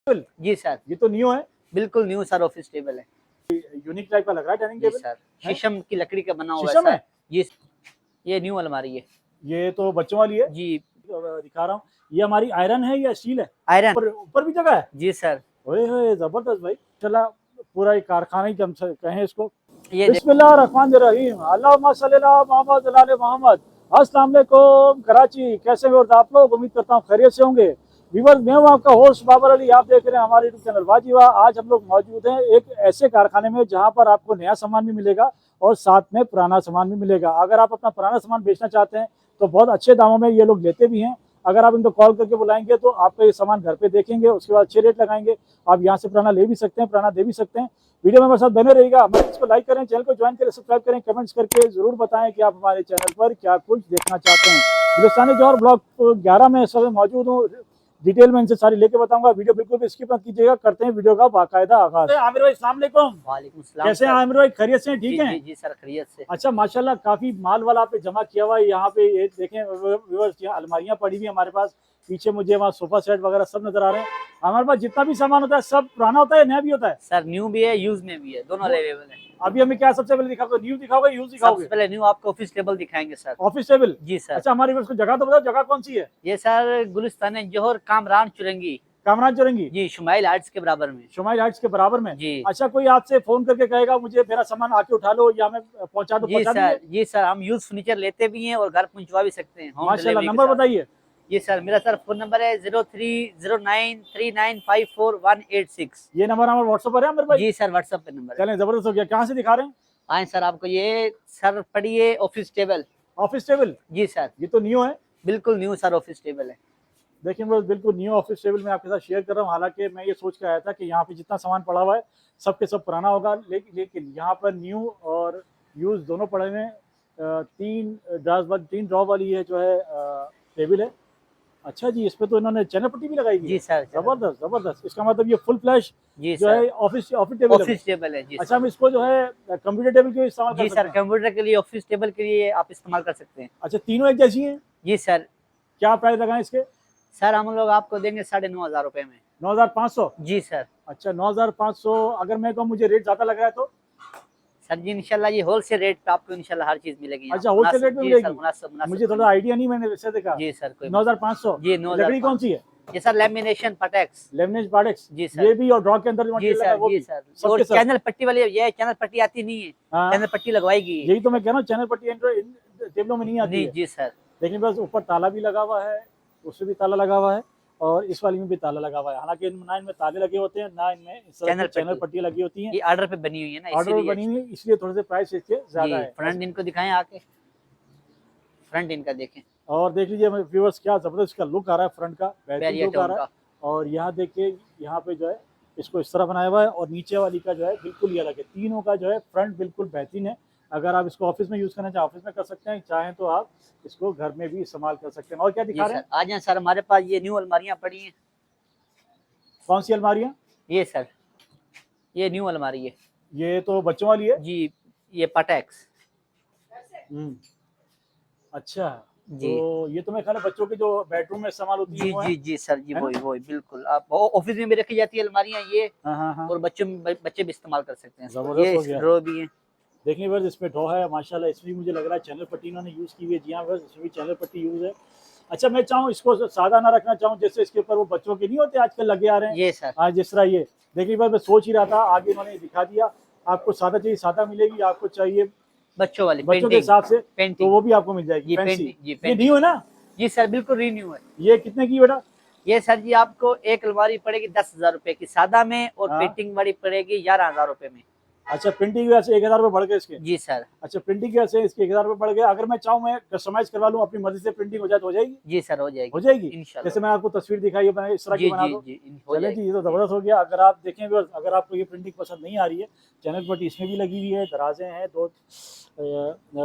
जी sir, ये तो new है, बिल्कुल न्यू सर, ऑफिस टेबल है। यूनिक टाइप का लग रहा है डाइनिंग जी टेबल। सर, शीशम की लकड़ी का बना हुआ है शीशम सर। है? जी, ये न्यू अलमारी है। ये तो बच्चों वाली है, जी, दिखा रहा हूँ। ये हमारी आयरन है या स्टील है? आयरन। ऊपर भी जगह है? जी सर, ओए होए जबरदस्त भाई। चला पूरा एक कारखाना ही कम से कहें इसको। ये बिस्मिल्लाहिर्रहमानिर्रहीम, अल्लाहुम्मा सल्ली अला मोहम्मद व आले मोहम्मद। अस्सलाम वालेकुम कराची, कैसे हो आप लोग? उम्मीद करता हूँ खैरियत से होंगे। व्यूअर्स, मैं हूँ आपका होस्ट बाबर अली, आप देख रहे हैं हमारे यूट्यूब चैनल वाजीवा। आज हम लोग मौजूद हैं एक ऐसे कारखाने में जहाँ पर आपको नया सामान भी मिलेगा और साथ में पुराना सामान भी मिलेगा। अगर आप अपना पुराना सामान बेचना चाहते हैं तो बहुत अच्छे दामों में ये लोग लेते भी हैं। अगर आप इनको कॉल करके बुलाएंगे तो आपका ये सामान घर पे देखेंगे, उसके बाद अच्छे रेट लगाएंगे। आप यहाँ से पुराना ले भी सकते हैं, पुराना दे भी सकते हैं। वीडियो में हमारे साथ बने रहिएगा। हमारे इसको लाइक करें, चैनल को ज्वाइन करें, सब्सक्राइब करें, कमेंट्स करके जरूर बताएं कि आप हमारे चैनल पर क्या कुछ देखना चाहते हैं। हिंदुस्तानी जौहर ब्लॉग 11 में इस वक्त मौजूद हूँ। डिटेल में इनसे सारी लेके बताऊंगा, वीडियो बिल्कुल भी स्किप मत कीजिएगा। करते हैं वीडियो का बाकायदा आगाज। आमिर भाई अस्सलाम वालेकुम। वालेकुम सलाम। कैसे हैं आमिर भाई? खैरियत से हैं? ठीक जी हैं? जी जी सर, खैरियत से। अच्छा माशाल्लाह, काफी माल वाला पे जमा किया हुआ है यहाँ पे। ये देखें व्यूअर्स, यहाँ अलमारियां पड़ी हुई है हमारे पास। पीछे मुझे वहाँ सोफा सेट वगैरह सब नजर आ रहे हैं। हमारे पास जितना भी सामान होता है सब पुराना होता है, नया भी होता है? सर न्यू भी है, यूज में भी है, दोनों अवेलेबल है। अभी हमें क्या सबसे पहले दिखाओगे? न्यू दिखाओगे, यूज दिखाओगे? सबसे पहले न्यू आपको ऑफिस टेबल दिखाएंगे सर। Office table. जी सर। अच्छा, हमारी व्यूअर्स को जगह तो बताओ, जगह कौन सी है? ये सर गुलिस्तान जौहर कामरान चुरंगी। कामरान चौरंगी। जी, शुमाइल आर्ट्स के बराबर में। शुमाइल हाइट्स के बराबर में। जी। अच्छा, कोई आपसे फोन करके कहेगा मुझे मेरा सामान आके उठा लो या मैं पहुंचा दो, जी पहुंचा सर, देंगे? जी सर, हम यूज फर्नीचर लेते भी हैं और घर पहुंचवा भी सकते हैं, होम माशाल्लाह, डिलीवरी के नंबर साथ। बताइए। जी सर, मेरा सर फोन नंबर है 03093954 186। ये नंबर हमारे व्हाट्सएप पर है मेरे भाई? जी सर, व्हाट्सएप पे नंबर है। चलें, जबरदस्त हो गया। कहाँ से दिखा रहे हैं? आए सर, आपको ये सर पढ़िए ऑफिस टेबल। Office table. जी सर, ये तो न्यू है। बिल्कुल न्यू सर, ऑफिस टेबल है। देखिए बस बिल्कुल न्यू ऑफिस टेबल मैं आपके साथ शेयर कर रहा हूँ। हालांकि मैं ये सोच के आया था कि यहाँ पे जितना सामान पड़ा हुआ है सब के सब पुराना होगा, लेकिन यहाँ पर न्यू और यूज दोनों पड़े हुए हैं। तीन ड्रॉ वाली है जो है टेबल है। अच्छा जी, इस पे तो इन्होंने चैनल पट्टी भी लगाई हुई है। जी सर, जबरदस्त जबरदस्त। इसका मतलब ये फुल फ्लैश जी जो सर, है ऑफिस ऑफिस टेबल है। ऑफिस टेबल है। जी अच्छा, हम सर, इसको जो है कंप्यूटर टेबल के इस्तेमाल कर जी सकते सर, हैं? कंप्यूटर के लिए, ऑफिस टेबल के लिए आप इस्तेमाल कर सकते हैं। अच्छा, तीनों एक जैसी हैं? जी सर। क्या प्राइस लगाएं इसके? सर हम लोग आपको देंगे 9,500 रुपए में। 9,500? जी सर। अच्छा, 9,500। अगर मैं कहूँ मुझे रेट ज्यादा लग रहा है तो? सर जी इंशाल्लाह ये होलसेल रेट पे आपको इंशाल्लाह हर चीज मिलेगी यहाँ। अच्छा, होलसेल रेट में जी मिलेगी? सर, मुनासिब मुझे थोड़ा आइडिया नहीं, मैंने वैसे देखा। जी सर, कोई 9,500। जी, लकड़ी कौन सी है? ये सर लेमिनेशन पटेक्स। लेमिनेज पार्टेक्स। जी सर। ये भी, और ड्रॉ के अंदर जो जी मटेरियल लगा है सर, वो जी भी? सर, सबके और सब? चैनल पट्टी वाली, ये चैनल पट्टी आती नहीं है, हाँ, चैनल पट्टी लगवाएगी। यही तो मैं कह रहा हूँ, चैनल पट्टी इन टेबलों में नहीं आती नहीं। है। जी सर। लेकिन बस ऊपर ताला भी लगा हुआ है, उसमें भी ताला लगा हुआ है और इस वाली में भी ताला लगा हुआ है। हालांकि ना इनमें ताले लगे होते हैं, ना इनमें इस तरह की चैनल पट्टी लगी होती है। ये ऑर्डर पे बनी हुई है ना, ऑर्डर इसीलिए। बनी हुई है, इसलिए थोड़े से प्राइस इसके ज्यादा है। फ्रंट इनको दिखाएं आके, फ्रंट इनका देखें। और देख लीजिए व्यूअर्स, क्या जबरदस्त का लुक आ रहा है, फ्रंट का बेहतरीन लुक आ बैरिएटोन रहा है। का। और यहाँ देखिए, यहाँ पे जो है इसको इस तरह बनाया हुआ है और नीचे वाली का जो है बिल्कुल ही अलग है। तीनों का जो है फ्रंट बिल्कुल बेहतरीन है। अगर आप इसको ऑफिस में यूज करना चाहें ऑफिस में कर सकते हैं, चाहें तो आप इसको घर में भी इस्तेमाल कर सकते हैं। और क्या दिखा रहे हैं? आ जाए सर, हमारे पास ये न्यू अलमारियां पड़ी हैं। कौन सी अलमारियाँ? ये सर, ये न्यू अलमारी है। ये तो बच्चों वाली है। जी, ये पटेक्स। अच्छा, जी तो ये तो मैं ख्याल है बच्चों के जो बेडरूम में इस्तेमाल होती है जी वो है? जी जी सर, जी है ना? वही बिल्कुल। आप ऑफिस में भी रखी जाती है अलमारियां ये, हाँ हाँ हाँ, और बच्चे भी इस्तेमाल कर सकते हैं इसको। जबरदस्त ये हो गया। ड्रॉ भी है। देखिए बस इसमें ड्रॉ है माशाल्लाह। इसमें भी मुझे लग रहा है चैनल पट्टी इन्होंने यूज़ की हुई है। जी हाँ, बस इसमें भी चैनल पट्टी यूज़ है। अच्छा, मैं चाहूँ इसको सादा ना रखना चाहूँ, जैसे इसके ऊपर वो बच्चों के नहीं होते आजकल लगे आ रहे हैं। ये सर, आज जिस तरह ये देखिए, बस मैं सोच ही रहा था, आगे इन्होंने दिखा दिया। आपको सादा चाहिए सादा मिलेगी, आपको चाहिए बच्चों वाली बच्चों के हिसाब से तो पेंटिंग। वो भी आपको मिल जाएगी। ये फैंसी। पेंटिंग, जी ये पेंटिंग। न्यू है ना? जी सर, बिल्कुल रीन्यू है। ये कितने की बेटा? ये सर जी आपको एक अलमारी पड़ेगी 10,000 रुपए की सादा में, और हाँ। पेंटिंग वाली पड़ेगी 11,000 रुपए में। अच्छा, प्रिंटिंग की वजह से 1,000 रुपये बढ़ गए इसके? जी सर। अच्छा, प्रिंटिंग की वजह से इसके 1,000 रुपये बढ़ गए। अगर मैं चाहूँ मैं कस्टमाइज करवा लूँ, अपनी मर्जी से प्रिंटिंग हो जाए तो हो जाएगी? जी सर, हो जाएगी, हो जाएगी। इंशाल्लाह। जैसे मैंने आपको तस्वीर दिखाई है, मैंने इस तरह की जी बना जी दो। जी, हो चले जी, जाएगी। ये तो जबरदस्त हो गया। अगर आप देखें, अगर आपको ये प्रिंटिंग पसंद नहीं आ रही है, चैनल पट्टी इसमें भी लगी हुई है, दराजें हैं, दो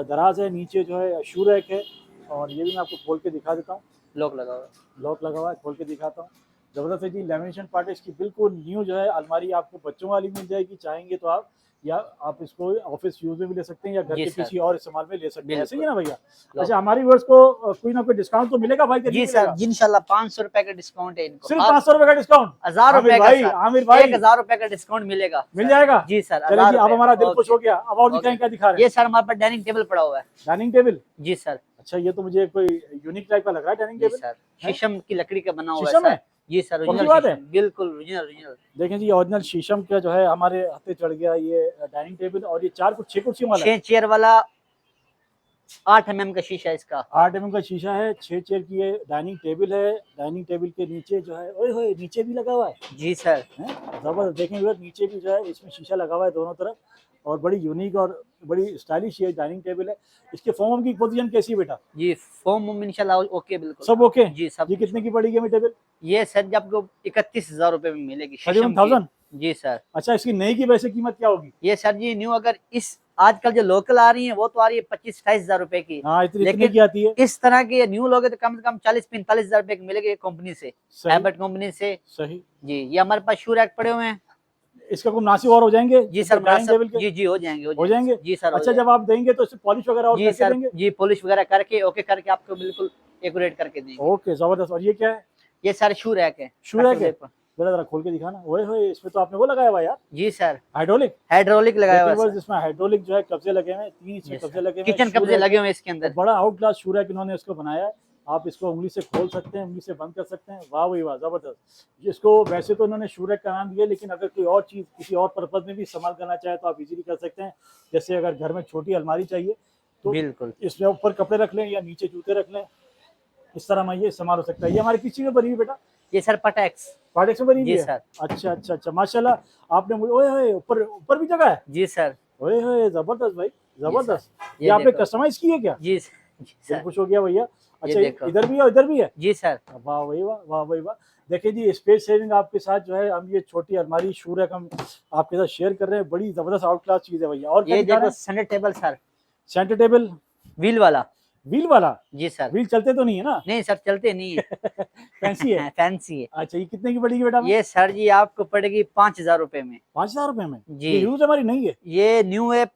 दराज है, नीचे जो है शू रैक है। और ये भी मैं आपको खोल के दिखा देता हूँ। लॉक लगा हुआ है। लॉक लगा हुआ है, खोल के दिखाता हूँ। जबरदस्त है जी। लेमिनेशन पार्ट इसकी बिल्कुल न्यू जो है अलमारी आपको बच्चों वाली मिल जाएगी, चाहेंगे तो आप, या आप इसको ऑफिस यूज में भी ले सकते हैं या घर जी के सर, किसी और इस्तेमाल में ले सकते हैं, ऐसे ही है ना भैया? लो। अच्छा, हमारी व्यूअर्स को कोई ना कोई डिस्काउंट तो मिलेगा भाई? जी सर, इंशाल्लाह 500 रुपए का डिस्काउंट है इनको। सिर्फ 500 रुपए का डिस्काउंट? 1000 रुपए आमिर का भाई, सर, आमिर भाई 1000 रुपए का डिस्काउंट मिलेगा, मिल जाएगा जी सर। चलिए 1000 जी, अब हमारा दिल खुश हो ओके, गया। अब और दिखाएं, क्या दिखा रहे ये हैं? सर हमारे पास डाइनिंग टेबल पड़ा हुआ है, डाइनिंग टेबल? जी सर, अच्छा, ये तो मुझे कोई यूनिक टाइप का लग रहा है डाइनिंग जी टेबल। सर। शीशम की लकड़ी का बना हुआ है शीशम है? सर, जी सर, कौन सी ओरिजिनल बात है? शीशम, बिल्कुल ओरिजिनल। देखें जी, ओरिजिनल शीशम का जो है हमारे हाथे चढ़ गया ये डाइनिंग टेबल। और ये 6 कुर्सियों वाला? 6 चेयर वाला, 8 mm का शीशा है इसका। 8 mm का शीशा है, 6 चेयर की ये डाइनिंग टेबल है। डाइनिंग टेबल के नीचे जो है, ओए होए, नीचे भी लगा हुआ है, जी सर, जबरदस्त। देखें उधर नीचे भी जो है इसमें शीशा लगा हुआ है दोनों तरफ, और बड़ी यूनिक और बड़ी स्टाइलिश ये डाइनिंग टेबल है। इसके फॉर्म की पोजीशन कैसी है बेटा? जी फॉर्म इंशाल्लाह ओके, बिल्कुल सब ओके जी सब। ये कितने की पड़ेगी हमें टेबल? ये सर जी आपको 31,000 रुपए में मिलेगी, शीशम 31,000? की, जी सर। अच्छा, इसकी नई की वैसे कीमत क्या होगी? ये सर जी न्यू, अगर इस आजकल जो लोकल आ रही है वो तो आ रही है 25-28,000 रुपए की, हाँ, इतनी लेकिन की आती है। इस तरह के न्यू लोगे तो कम से कम 40-45,000 रुपए की मिलेगी कंपनी से, सही एबट कंपनी से, सही। जी। ये हमारे पास शू रैक पड़े हुए हैं, इसका कोई मुनासिब और हो जाएंगे? जी सर, डाइनिंग टेबल के जी जी हो जाएंगे, हो जाएंगे? जी सर। अच्छा, जब आप देंगे तो इसे पॉलिश वगैरह और जी करके सर, देंगे? जी पॉलिश वगैरह करके ओके करके आपको बिल्कुल एक्यूरेट करके देंगे। ओके, जबरदस्त। और ये क्या है? ये सर शू रैक है, शू रैक है? जरा जरा खोल के दिखाना। ओए होए, इसमें तो आपने वो लगाया हुआ यार, जी सर, हाइड्रोलिक लगाया हुआ है, इसमें हाइड्रोलिक जो है कब्जे लगे हुए हैं, 3 इसमें कब्जे लगे हुए हैं, किचन कब्जे लगे हुए हैं इसके अंदर। बड़ा आउट क्लास शू रैक इन्होंने इसको बनाया है। आप इसको उंगली से खोल सकते हैं, उंगली से बंद कर सकते हैं। वाह भाई वाह, जबरदस्त। इसको वैसे तो इन्होंने शू रैक का नाम दिया, लेकिन अगर कोई और चीज किसी और पर्पज में भी इस्तेमाल करना चाहे तो आप इजीली कर सकते हैं। जैसे अगर घर में छोटी अलमारी चाहिए तो बिल्कुल इसमें ऊपर कपड़े रख लें या नीचे जूते रख लें, इस तरह में ये इस्तेमाल हो सकता है। ये हमारी किसी में बनी हुई बेटा? ये सर पटेक्स में बनी हुई जी है? सर। अच्छा अच्छा अच्छा, माशाल्लाह। आपने मुझे, ओए होए, ऊपर ऊपर भी जगह है? जी सर, ओए होए, जबरदस्त भाई, जबरदस्त। ये ये आपने देखो। कस्टमाइज की है क्या? जी सर, खुश हो गया भैया। अच्छा, देखो। इधर भी है, इधर भी है? जी सर, वाह भाई वाह, वाह भाई वाह। देखिए जी, स्पेस सेविंग आपके साथ जो है, हम ये छोटी अलमारी शू रैक हम आपके साथ शेयर कर रहे हैं। बड़ी जबरदस्त आउट क्लास चीज है भैया। और क्या ये दिखा रहे देखो हैं? Centre table sir, centre table wheel वाला, व्हील वाला? जी सर। व्हील चलते तो नहीं है ना? नहीं सर, चलते नहीं है, फैंसी है? फैंसी है। अच्छा, ये कितने की पड़ेगी बेटा? ये सर जी आपको पड़ेगी 5,000 रुपए में। 5,000 रुपए में? जी। ये यूज हमारी नहीं है? ये न्यू है,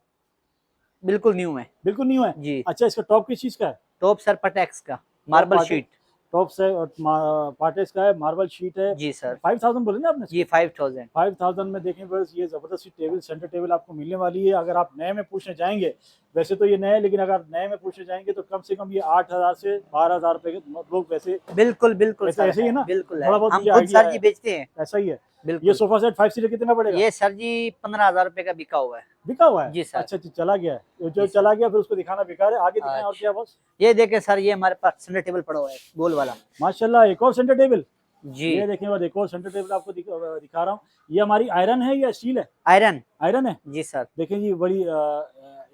बिल्कुल न्यू है, बिल्कुल न्यू है जी। अच्छा, इसका टॉप किस चीज का है? टॉप सर पटेक्स का, मार्बल शीट, टॉप से पार्टेस का है, मार्बल शीट है। जी सर। 5,000 बोले ना आपने? जी 5,000। 5,000 में देखें बस, ये जबरदस्त टेबल, सेंटर टेबल आपको मिलने वाली है। अगर आप नए में पूछने जाएंगे, वैसे तो ये नए है, लेकिन अगर नए में पूछने जाएंगे तो कम से कम ये 8,000 से 12,000 रुपए के लोग वैसे बिल्कुल बिल्कुल ऐसा ऐसे ही है ना? बिल्कुल है, थोड़ा बहुत हम मुझे खुद idea सर है। जी बेचते हैं, ऐसा ही है। बिल्कुल। ये सोफा सेट 5 सीटर कितना पड़ेगा? ये सर जी 15,000 रुपए का बिका हुआ है, बिका हुआ है? जी सर। अच्छा अच्छा, चला गया है जो जी सर। चला गया, फिर उसको दिखाना बेकार है। आगे दिखाएं और क्या बस। ये देखें सर, ये हमारे पास सेंटर टेबल पड़ा हुआ है, गोल वाला, माशाल्लाह, एक और सेंटर टेबल। जी। ये देखें, और एक और सेंटर टेबल आपको दिखा रहा हूँ। ये हमारी आयरन है या स्टील है? आयरन, आयरन है? जी सर। देखें जी, बड़ी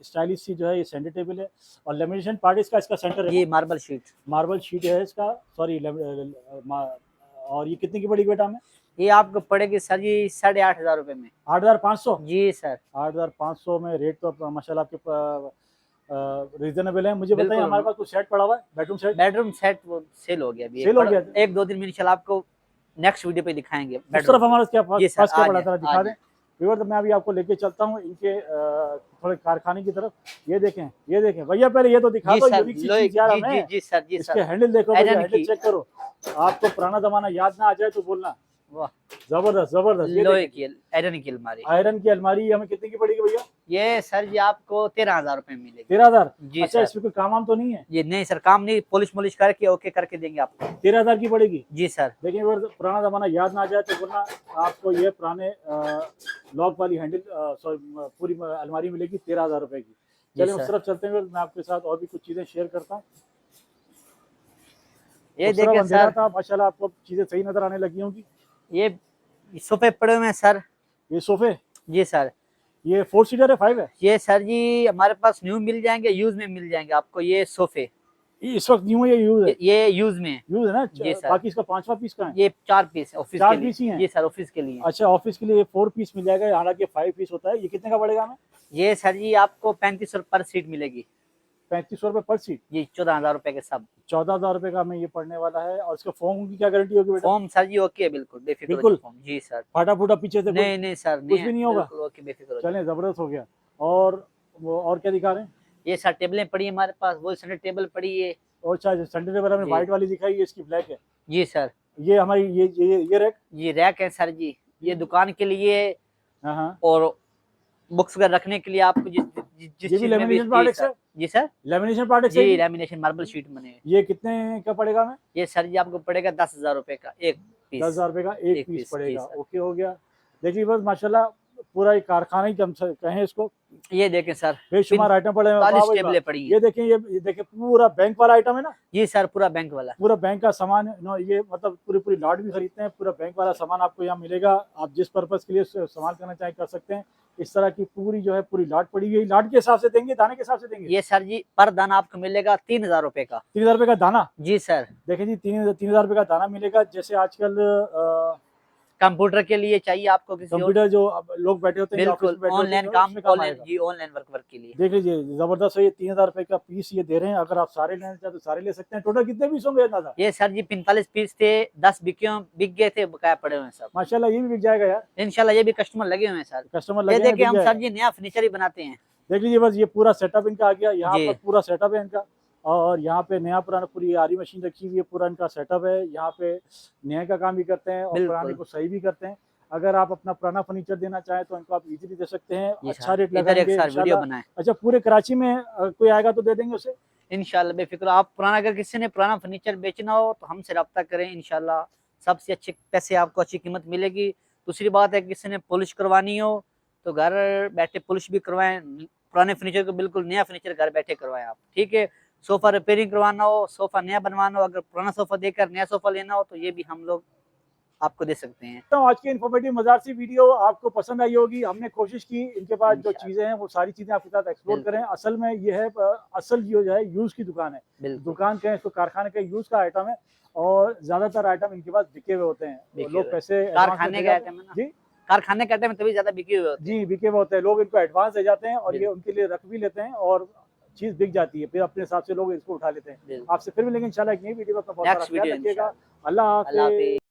स्टाइलिश सी जो है ये सेंटर टेबल है। और लेमिनेशन पार्ट इसका सेंटर है, ये मार्बल शीट, मार्बल शीट है इसका, सॉरी। और ये कितने की पड़ेगी बेटा हमें? ये आपको पड़ेगी सर जी 8,500 रुपए में। 8,500? जी सर। 8,500 में रेट तो माशाल्लाह आपके रीजनेबल है। मुझे बताइए, बिल्कुल। हमारे पास कुछ सेट पड़ा हुआ है, बेडरूम सेट? बेडरूम सेट वो सेल हो गया अभी, सेल हो गया? 1-2 दिन में इंशाल्लाह आपको नेक्स्ट वीडियो पे दिखाएंगे। उस तरफ हमारे जी सर, पास क्या पड़ा आ था, जाए, दिखा आ दें व्यूअर। तो मैं अभी आपको लेके चलता हूँ इनके थोड़े कारखाने की तरफ। ये देखें भैया, पहले ये तो दिखा जी दो, सर, यूनिक सी चीज यार हमें। जी सर, जी इसके सर। हैंडल देखो भैया, आयरन हैंडल की। चेक करो। आपको पुराना जमाना याद ना आ जाए तो बोलना। वाह, जबरदस्त जबरदस्त। ये लोहे देखें, की आयरन की अलमारी। आयरन की अलमारी हमें कितने की पड़ेगी भैया? ये सर जी आपको 13,000 रुपए में मिलेगी। 13,000? जी अच्छा, सर। इसमें कोई काम तो नहीं है? ये नहीं सर, काम नहीं, पॉलिश मोलिश करके ओके करके देंगे आपको। 13,000 की पड़ेगी? जी सर। देखिए, अगर पुराना जमाना याद ना आ जाए तो बोलना। आपको ये पुराने लॉक वाली हैंडल पूरी अलमारी मिलेगी 13,000 रुपए की। चलिए उस तरफ चलते हैं, मैं आपके साथ और भी कुछ चीजें शेयर करता हूँ। ये देखिए सर, माशाल्लाह आपको चीजें सही नजर आने लगी होंगी। ये सोफे पड़े हुए हैं सर। ये सोफे? जी सर। ये 4 सीटर है, 5 है? ये सर जी हमारे पास न्यू मिल जाएंगे, यूज में मिल जाएंगे आपको ये सोफे। ये इस वक्त न्यू है, ये यूज है? ये यूज में है। यूज है ना? जी सर। बाकी इसका 5वां पीस का है? ये 4 पीस है ऑफिस 4 के लिए। पीस ही हैं? जी सर, ऑफिस के लिए। अच्छा, ऑफिस के लिए 4 पीस मिल जाएगा, हालांकि 5 पीस होता है। ये कितने का पड़ेगा हमें? ये सर जी आपको 3500 पर सीट मिलेगी। 3500 रुपये पर सीट। जी 14,000 रुपए के सब। 14,000 रुपये का हमें ये पड़ने वाला है। और इसका फॉर्म की क्या गारंटी होगी बेटा? फॉर्म सर जी ओके है, बिल्कुल बेफिक्र हो बिल्कुल? जाओ फॉर्म। जी सर। फाटा फूटा पीछे से नहीं नहीं सर, कुछ भी नहीं होगा? बिल्कुल ओके, बेफिक्र हो जाओ। चलें, जबरदस्त हो गया। और वो और क्या दिखा रहे हैं? ये सर टेबलें पड़ी है हमारे पास, वो सेंटर टेबल पड़ी है। और अच्छा, संडे टेबल हमें जी। व्हाइट वाली दिखाई है, इसकी ब्लैक है। जी सर। ये हमारी ये रैक। ये रैक है सर जी, ये दुकान के लिए हाँ हाँ। और बुक्स वगैरह रखने के लिए आपको जिस ये चीज भी में भी। लेमिनेशन प्रोडक्ट्स है? जी सर। लेमिनेशन प्रोडक्ट्स है जी ये? लैमिनेशन मार्बल शीट बने हैं। ये कितने का पड़ेगा हमें? ये सर जी आपको पड़ेगा 10,000 रुपए का एक पीस। 10,000 रुपये का एक एक पीस पीस, पड़ेगा। जी सर। ओके, हो गया। देखिए बस माशाल्लाह पूरा एक कारखाना ही हम कहें इसको, ये देखें सर, बेशुमार आइटम पड़े हैं। वाह 45 भाई वाह। टेबलें पड़ी ये हैं। देखें, ये देखें पूरा बैंक वाला आइटम है ना? जी सर, पूरा बैंक वाला। पूरा बैंक का सामान ये मतलब पूरी लॉट भी खरीदते हैं, पूरा बैंक वाला सामान आपको यहाँ मिलेगा। आप जिस पर्पज के लिए इस्तेमाल करना चाहें कर सकते हैं। इस तरह की पूरी जो है पूरी लॉट पड़ी हुई है। लॉट के हिसाब से देंगे, दाने के हिसाब से देंगे? ये सर जी पर दाना आपको मिलेगा 3,000 रुपए का। 3,000 रुपये का दाना? जी सर। देखें जी, 3,000 रुपये का दाना मिलेगा। जैसे आजकल कंप्यूटर के लिए चाहिए आपको किसी और, कंप्यूटर जो अब लोग बैठे होते हैं, जो ऑफिस बिल्कुल में बैठे होते ऑनलाइन हैं, काम, उसमें काम ऑनलाइन आएगा। जी ऑनलाइन वर्क के लिए। देख लीजिए, जबरदस्त है। ये 3,000 रुपये का पीस ये दे रहे हैं। अगर आप सारे लेना चाहें तो सारे ले सकते हैं। टोटल कितने पीस होंगे अंदाजा? ये सर जी 45 पीस थे, 10 बिक गए थे, बकाया पड़े हुए हैं सब। माशाल्लाह, ये भी बिक जाएगा यार। इंशाल्लाह ये भी कस्टमर लगे हुए हैं सर। कस्टमर ये लगे हैं, देखिए बिक हम जाएगा। सर जी नया फर्नीचर ही बनाते हैं। देख लीजिए बस, ये पूरा सेटअप इनका आ गया। यहाँ जी। पर पूरा सेटअप है इनका। और यहाँ पे नया पुराना पूरी आरी मशीन रखी हुई है, पूरा इनका सेटअप है। यहाँ पे नए का काम भी करते हैं और बिल्कुल। पुराने को सही भी करते हैं। अगर आप अपना पुराना फर्नीचर देना चाहें तो इनको आप इजीली दे सकते हैं। जी अच्छा सर, रेट इधर एक लगाएंगे सर वीडियो इंशाल्लाह। बनाए। अच्छा, पूरे कराची में कोई आएगा तो दे देंगे उसे? इंशाल्लाह बेफिक्र। आप पुराना, अगर किसी ने पुराना फर्नीचर बेचना हो तो हमसे रब्ता करें, इंशाल्लाह सबसे अच्छे पैसे आपको अच्छी कीमत मिलेगी। दूसरी बात है, किसी ने पॉलिश करवानी हो तो घर बैठे पॉलिश भी करवाएं। पुराने फर्नीचर को बिल्कुल नया फर्नीचर घर बैठे करवाएं आप, ठीक है। सोफा रिपेयरिंग करवाना हो, सोफा नया बनवाना हो, अगर पुराना सोफा देकर नया सोफा लेना हो तो ये भी हम लोग आपको दे सकते हैं। तो आज की इन्फॉर्मेटिव मज़ेदार सी वीडियो आपको पसंद आई होगी। हमने कोशिश की इनके पास जो चीज़ें हैं वो सारी चीज़ें आपके साथ एक्सप्लोर करें। असल में ये है असल जो है यूज़ की दुकान है। बिल्कुल। दुकान कहें इसको, कारखाने का यूज़ का आइटम है। और ज़्यादातर आइटम इनके पास बिके हुए होते हैं। बिके लोग हुए। पैसे कारखाने का आइटम है ना? जी कारखाने का आइटम तभी ज्यादा बिके हुए होते जी बिके हुए होते हैं। लोग इनको एडवांस दे जाते हैं और ये बिल्कुल। उनके लिए रख भी लेते हैं और चीज़ बिक जाती है। फिर अपने हिसाब से लोग इसको उठा लेते हैं। बिल्कुल। आपसे फिर मिलेंगे इंशाल्लाह एक नई वीडियो में। अपना बहुत नेक्स्ट सारा ख्याल वीडियो रखिएगा। इंशाल्लाह। अल्लाह अल्लाह हाफ़िज़। हाफ़िज़।